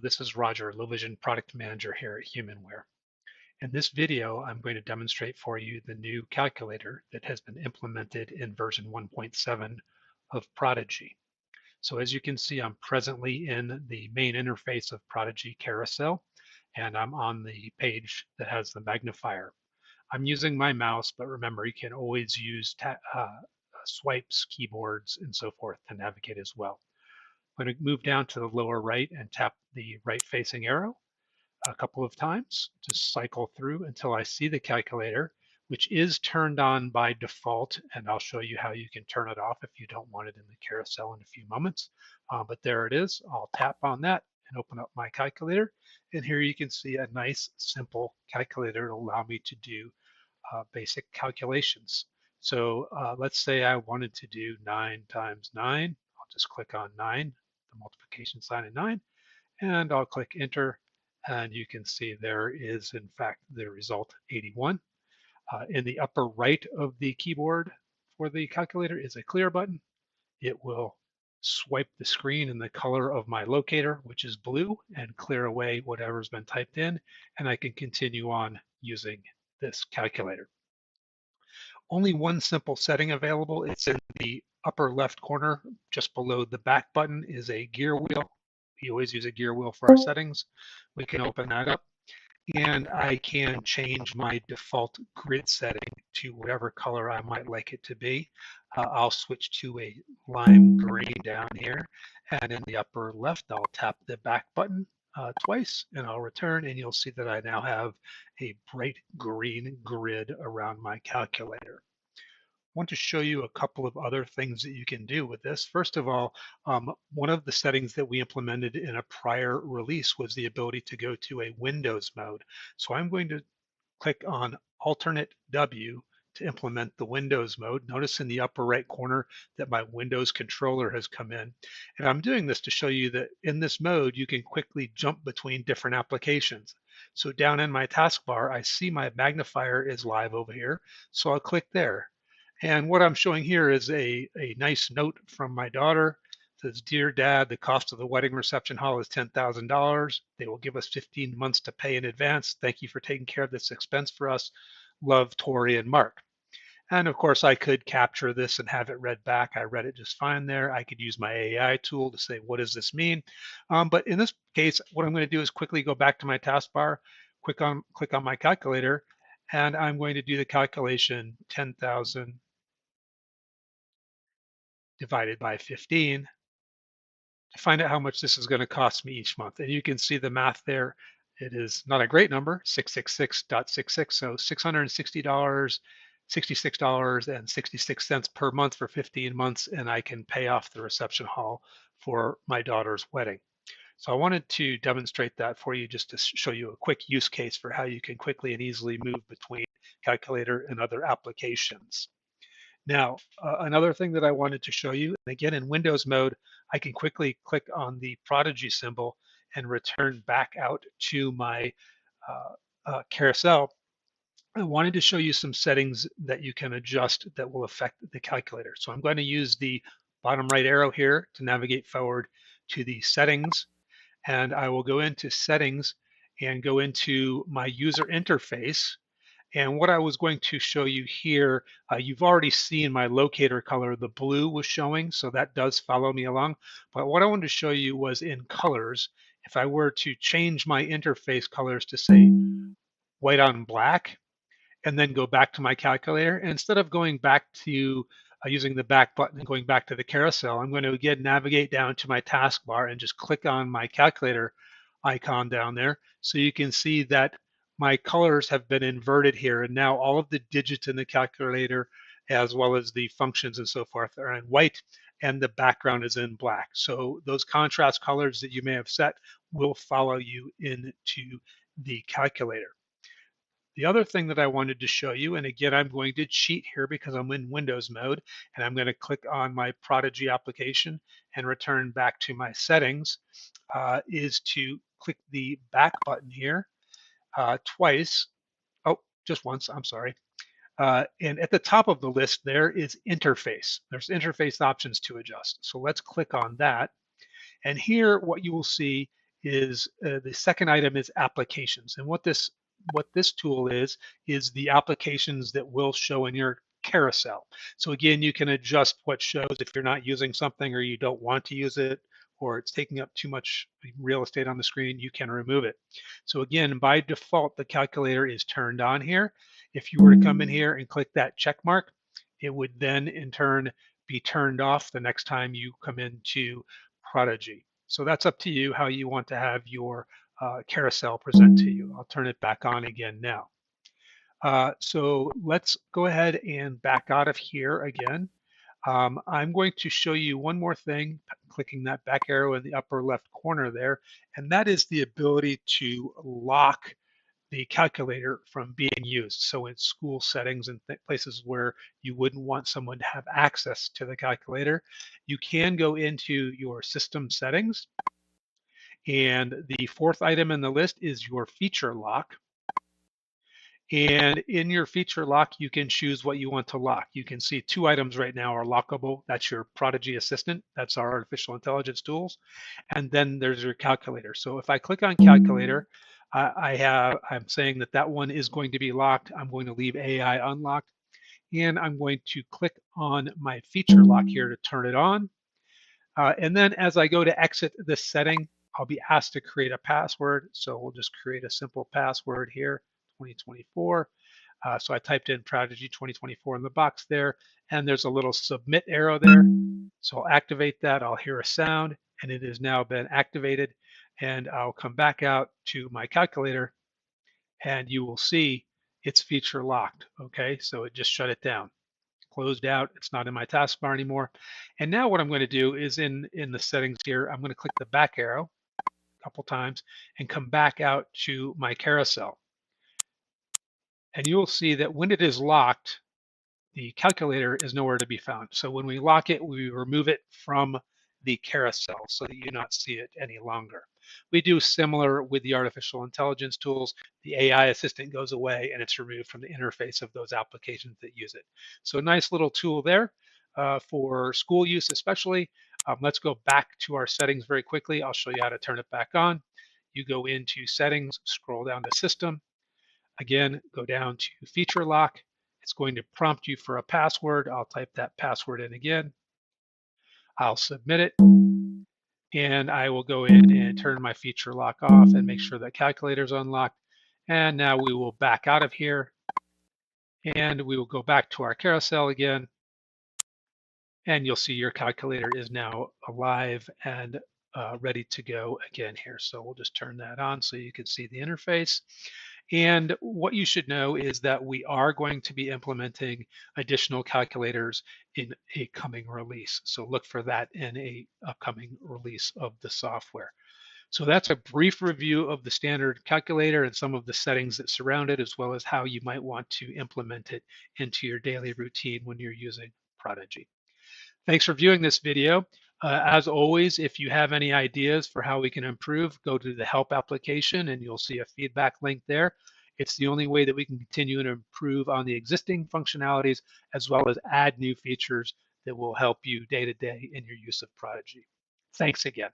This is Roger, Low Vision Product Manager here at HumanWare. In this video, I'm going to demonstrate for you the new calculator that has been implemented in version 1.7 of Prodigi. So as you can see, I'm presently in the main interface of Prodigi Carousel, and I'm on the page that has the magnifier. I'm using my mouse, but remember, you can always use swipes, keyboards, and so forth to navigate as well. I'm going to move down to the lower right and tap the right facing arrow a couple of times to cycle through until I see the calculator, which is turned on by default, and I'll show you how you can turn it off if you don't want it in the carousel in a few moments. But there it is. I'll tap on that and open up my calculator, and here you can see a nice, simple calculator to allow me to do basic calculations. So let's say I wanted to do 9 times 9. I'll just click on 9, the multiplication sign of 9, and I'll click enter, and you can see there is in fact the result 81. In the upper right of the keyboard for the calculator is a clear button. It will swipe the screen in the color of my locator, which is blue, and clear away whatever's been typed in, and I can continue on using this calculator. Only one simple setting available. It's in the upper left corner, just below the back button is a gear wheel. We always use a gear wheel for our settings. We can open that up, and I can change my default grid setting to whatever color I might like it to be. I'll switch to a lime green down here, and in the upper left, I'll tap the back button twice, and I'll return, and you'll see that I now have a bright green grid around my calculator. I want to show you a couple of other things that you can do with this. First of all, one of the settings that we implemented in a prior release was the ability to go to a Windows mode. So I'm going to click on Alternate W to implement the Windows mode. Notice in the upper right corner that my Windows controller has come in. And I'm doing this to show you that in this mode, you can quickly jump between different applications. So down in my taskbar, I see my magnifier is live over here. So I'll click there. And what I'm showing here is a nice note from my daughter. It says, "Dear Dad, the cost of the wedding reception hall is $10,000. They will give us 15 months to pay in advance. Thank you for taking care of this expense for us. Love, Tori and Mark." And of course, I could capture this and have it read back. I read it just fine there. I could use my AI tool to say, what does this mean? But in this case, what I'm going to do is quickly go back to my taskbar, click on my calculator, and I'm going to do the calculation 10,000 divided by 15 to find out how much this is going to cost me each month. And you can see the math there. It is not a great number, 666.66, so $660, $66.66 per month for 15 months, and I can pay off the reception hall for my daughter's wedding. So I wanted to demonstrate that for you just to show you a quick use case for how you can quickly and easily move between calculator and other applications. Now, another thing that I wanted to show you, and again in Windows mode, I can quickly click on the Prodigi symbol and return back out to my carousel. I wanted to show you some settings that you can adjust that will affect the calculator. So I'm going to use the bottom right arrow here to navigate forward to the settings, and I will go into settings and go into my user interface. And what I was going to show you here, you've already seen my locator color, the blue was showing, so that does follow me along. But what I wanted to show you was in colors. If I were to change my interface colors to say white on black, and then go back to my calculator, and instead of going back to using the back button and going back to the carousel, I'm going to again navigate down to my taskbar and just click on my calculator icon down there. So you can see that my colors have been inverted here, and now all of the digits in the calculator as well as the functions and so forth are in white, and the background is in black. So those contrast colors that you may have set will follow you into the calculator. The other thing that I wanted to show you, and again, I'm going to cheat here because I'm in Windows mode, and I'm going to click on my Prodigi application and return back to my settings, is to click the back button here twice. Oh, just once, I'm sorry. And at the top of the list, there is interface. There's interface options to adjust. So let's click on that. And here, what you will see is the second item is applications. And what this tool is the applications that will show in your carousel. So again, you can adjust what shows if you're not using something or you don't want to use it or it's taking up too much real estate on the screen, you can remove it. So again, by default, the calculator is turned on here. If you were to come in here and click that check mark, it would then in turn be turned off the next time you come into Prodigy. So that's up to you how you want to have your carousel present to you. I'll turn it back on again now. So let's go ahead and back out of here again. I'm going to show you one more thing, clicking that back arrow in the upper left corner there, and that is the ability to lock the calculator from being used. So in school settings and places where you wouldn't want someone to have access to the calculator, you can go into your system settings. And the fourth item in the list is your feature lock. And in your feature lock, you can choose what you want to lock. You can see two items right now are lockable. That's your Prodigy Assistant. That's our artificial intelligence tools. And then there's your calculator. So if I click on calculator, I'm saying that that one is going to be locked. I'm going to leave AI unlocked. And I'm going to click on my feature lock here to turn it on. And then as I go to exit this setting, I'll be asked to create a password. So we'll just create a simple password here, 2024. So I typed in Prodigy 2024 in the box there, and there's a little submit arrow there. So I'll activate that. I'll hear a sound, and it has now been activated. And I'll come back out to my calculator, and you will see it's feature locked. Okay, so it just shut it down. Closed out. It's not in my taskbar anymore. And now what I'm going to do is in the settings here, I'm going to click the back arrow a couple times and come back out to my carousel. And you'll see that when it is locked, the calculator is nowhere to be found. So when we lock it, we remove it from the carousel so that you not see it any longer. We do similar with the artificial intelligence tools. The AI assistant goes away and it's removed from the interface of those applications that use it. So a nice little tool there for school use especially. Let's go back to our settings very quickly. I'll show you how to turn it back on. You go into settings, scroll down to system. Again, go down to feature lock. It's going to prompt you for a password. I'll type that password in again. I'll submit it. And I will go in and turn my feature lock off and make sure that calculator is unlocked. And now we will back out of here. And we will go back to our carousel again. And you'll see your calculator is now alive and ready to go again here. So we'll just turn that on so you can see the interface. And what you should know is that we are going to be implementing additional calculators in a coming release. So look for that in a upcoming release of the software. So that's a brief review of the standard calculator and some of the settings that surround it, as well as how you might want to implement it into your daily routine when you're using Prodigy. Thanks for viewing this video. As always, if you have any ideas for how we can improve, go to the help application and you'll see a feedback link there. It's the only way that we can continue to improve on the existing functionalities as well as add new features that will help you day to day in your use of Prodigy. Thanks again.